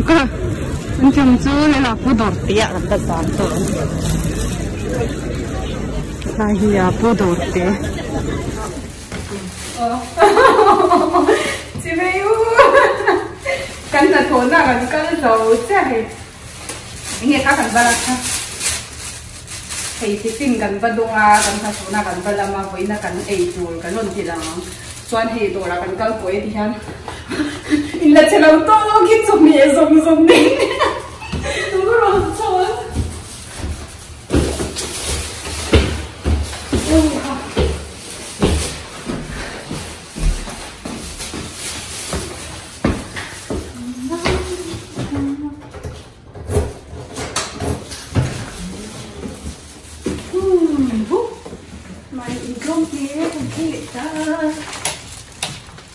Ka anh chồng chú là phụ đồ tiệt làm tất cả rồi. Này thì phụ đồ tiệt. Chị phải u. Cần là thốn là cần dầu chứ hay. Nghe ta cần bao nhiêu? Hay Tiffin cần bao nhiêu à? Cần là thốn là cần bao nhiêu mà với là cần ấy rồi cần luôn gì là Chuan hay đồ là cần câu cuối thì hắn. In là chỉ lâu to cái chụp mía dùng đi. Đúng rồi Chuan.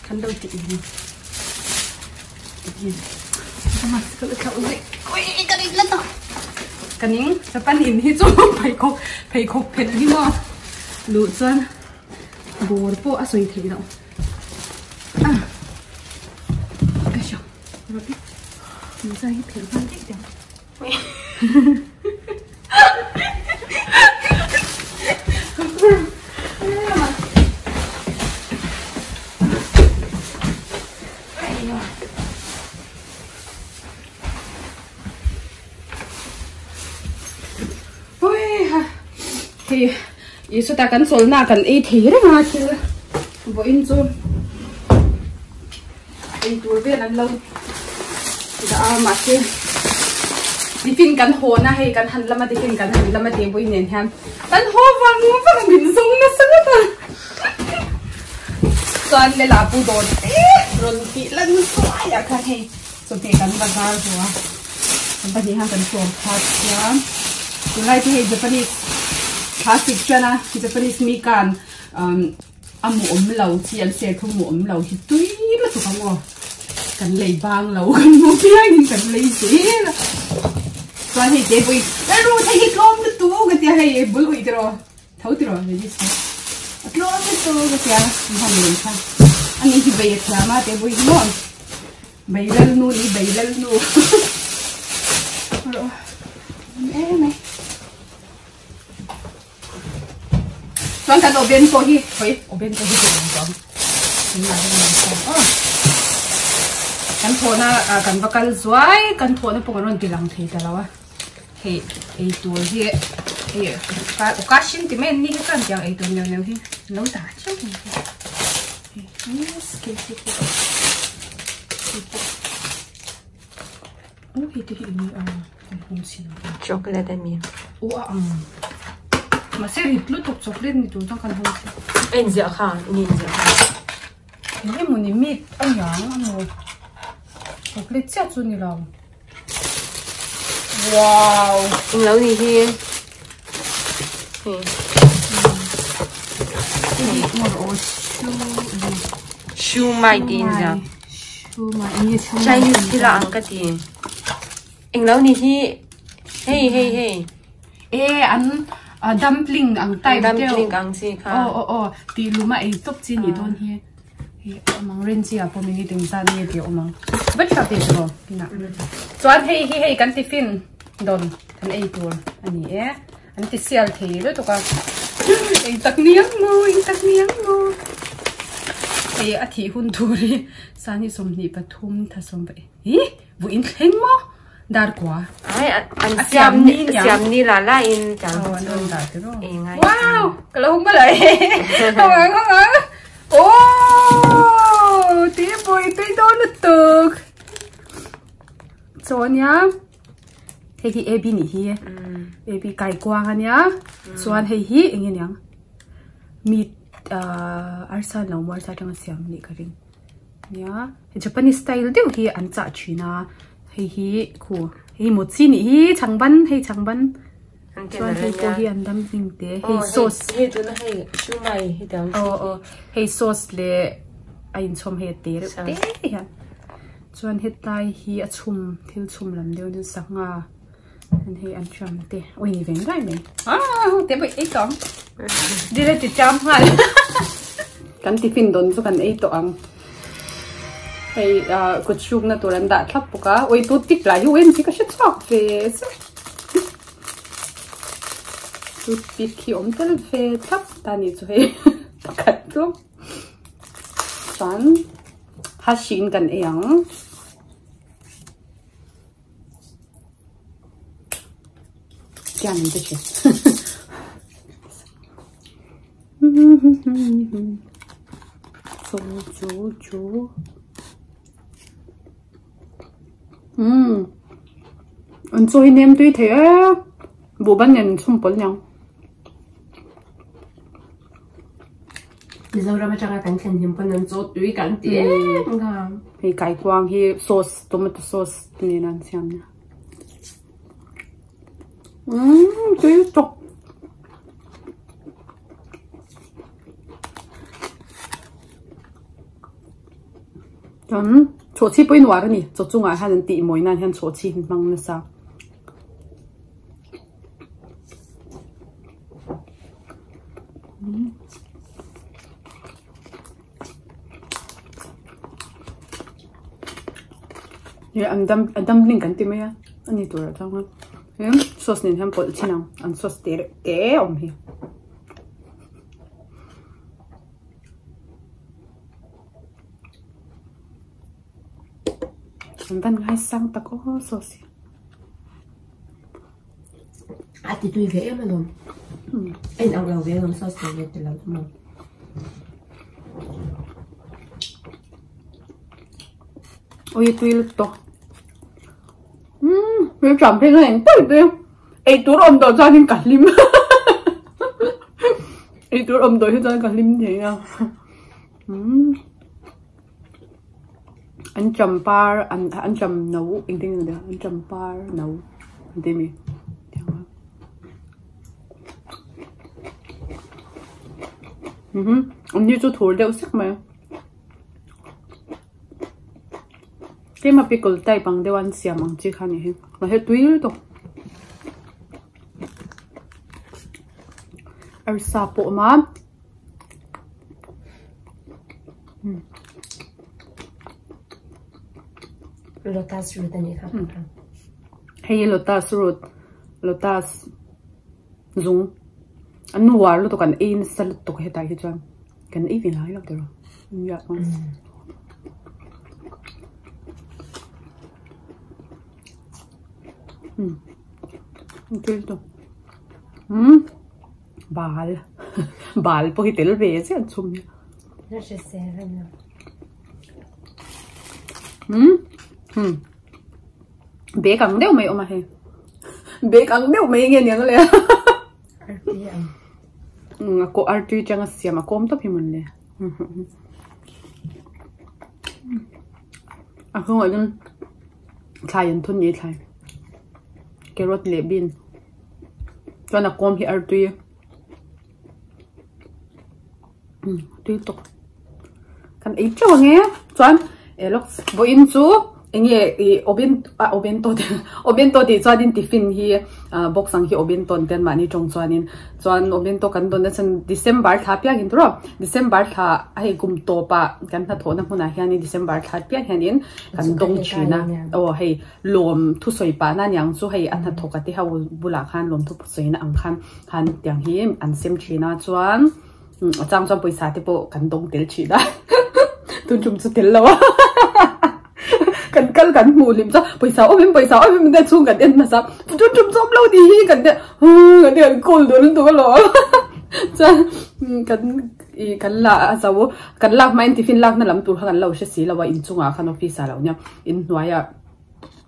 Khăn đâu chị gì? Mà cứ cậu gì? Ôi cái này lắm rồi. Cái này sẽ bán in hết rồi, phải khóc hết đi mà. Lụa chân, bồ bộ à xoay thế đâu. À, cái gì? Rồi đi, mình ra hết thế bán hết rồi. Thì ý số ta cần số na cần ấy thế đấy mà chứ vô in zone ấy tuổi về lần lâu thì đã mà chứ Tiffin cần hồ na hay cần hành lắm mà Tiffin cần hành lắm mà tiền vô in nền ham cần hồ vàng bình dung nó sướng lắm toàn là làm bù đồn rồi kỹ lần xoay à khăn hay rồi thì cần bằng bao rồi bây giờ hàng cần sổ phát nhá từ nay thì Japanese plastic chana Japanese mi kan amu lâu chi an se thu lâu thì tui là tụi con cần lấy vàng lâu cần mua tiền cần lấy gì là toàn hay chế bụi cái rồi thấy cái con nó tu cái tiền hay bự bụi rồi thấu rồi vậy chứ con nó tu cái tiền không lấy sao anh ấy thì về nhà mà chế bụi ngon bày lên nu đi bày lên nu rồi em này Chuan kan oben ko hi oben ko hi chong ni la ni kan thona kan vakal zuai kan thona pongon tilang thei talawa he ei tur hi he ka shin ti men ni kan jang ei tur neu hi lo ta chu he yes ke hi ti ni hom sin chocolate mi mà sẽ rít lút thuộc chocolate này chúng ta cần không? Anh dễ khá, nhìn dễ khá. Cái món này mít ăn nhàng ăn rồi. Chocolate chắc chắn như nào? Wow. Anh lâu đi thì. Cái món ở siêu mai tiền ra. Siêu mai như Chinese thì là ăn cái gì? Anh lâu đi thì. Hey. Ê ăn dumpling ang tay dumpling ang si ka ti luma ai top chi ni don hi amang ren chi apo mini ting sa ni ti amang bat sa ti ro kina chuan hei kan Tiffin don kan ei tur ani an ti sial thei lo to ka ei tak niang mo ei a thi hun turi sani som ni pathum tha som ba vu in thleng mo dar quá anh xem ni là in chẳng wow cái lâu không có lại không ăn ô tía bồi tía đó nó tược cho nhá thế thì ebi nỉ hi ebi cải quang anh nhá xoan hay hi anh nhá meat arsa nào mua arsa trong xem nỉ cái ring nhá Japanese style đều hi ăn chả china hi khu hi một chi ni chẳng ban chuan hi ko hi an dam ding te hi sauce hi tu na hi chu mai hi dang hi sauce le ain chom he te te ya chuan he tai hi a chum thil chum lam deu din sanga an hi an cham te oi ni veng rai me te bai ei tong dire ti cham hal kan Tiffin don chu kan ei to ang hay cột chuông na tuần đã thắp cả ôi tôi tích lại UN chỉ có sẽ chọc về tôi biết khi ông tới về thắp ta đi chơi cắt luôn chán hát xin gần em chán thế chứ chú anh chơi nem tuy thế bộ ban nhân xung quanh nhau bây giờ ra chắc là cảnh thành hiếm phần chơi tuy cảnh tiếc thì cải quang thì sauce tomato sauce này là xem nha tuy chọc chỗ chi bơi nổi cái này, chỗ trung hải hắn tị mỗi năm hắn chỗ chi mang nó sao? Anh đâm linh cái tim ấy, anh đi tuổi rồi không? Em sauce này hắn bỏ chi nào? Anh sauce té ông hi. Vẫn ngay sang ta có sauce. Thì tùy về mà luôn. Anh ăn lâu về làm sauce này thì lâu lắm. Ôi tùy lúc to. Vì chẳng thấy này tùy tùy. Ê tôi ôm đồ ra nên cả lim. Ê tôi ôm đồ ra cả lim thế nào. Anh chầm par anh chầm nấu anh tin được anh chầm par nấu anh tin mi anh như cho thổi đều sắc mà cái mà pickle tay bằng đều ăn xiêm ăn chỉ khăn này mà hết túi rồi ở xa bộ mà lotus root này không? Hay lotus root, lotus dùng anh nuôi luôn tụi cần in salad tụi cái tay cái chân cần ít vì nói lắm rồi, dạ con. Cái đó, bal, poi tel vese insomma. Non c'è serve. Bé cắn đeo mày ôm mà hè bé cắn đeo mày nghe nhàngเลยcô arty chẳng xem mà cô tập hiểmเลยkhông phải nên thay anh thun gì thay cái rốt lệ bin cho nó cô thì arty tiếp tục cần ít cho nghe chọn lúc vô in chú anh nghe obento thì cho đến Tiffin hi box sang hi obento tên mà ni trong cho nên obento kan don chân December tháp ya hin rồi December tha ai cùng to pa kan Hnathwhna hian December tháp ya hian kan dong china hay lom thu soi pa na nyang chu hay an Hnathwhna ti hau bula khan lom thu soi na ang khan han tiang hi an sem china chuan chang paisa te po kan dong tel china tun chum chu tel lo cần cần mù lim sao paisa ôm mình đã chung cần mà sao chút chút chút lâu đi cần để cold luôn tụi nó cha cần là sao cần lạc mà Tiffin lạc nó làm tụi hắn lâu sẽ xí là vậy in chung à khăn office là nhau in nói à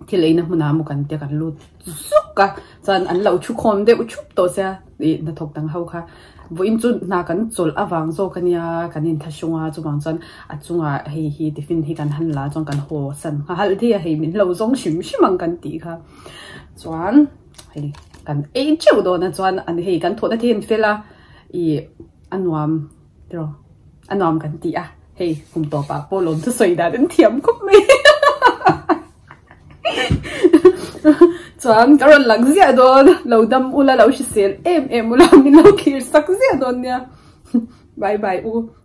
thì lấy nó muốn một cần tiền cần luôn suốt cả cha anh lâu chút con để chút tổ xe để nó thuộc tăng hậu khá với in chung na cần chol avang zo kania kanin thashunga chuwang chan achunga hi Tiffin hi kan han la chong kan ho san hal thi hi min lo zong shimang kan ti kha chuan hi kan e chu do na chuan an hi kan thona thi fela I anwam kan ti a hei kum to pa polon thu soi da den thiam khop me chuan karon lang zia don lo dam ula lo shi sel em ula min lo khir sak zia don nia bye bye u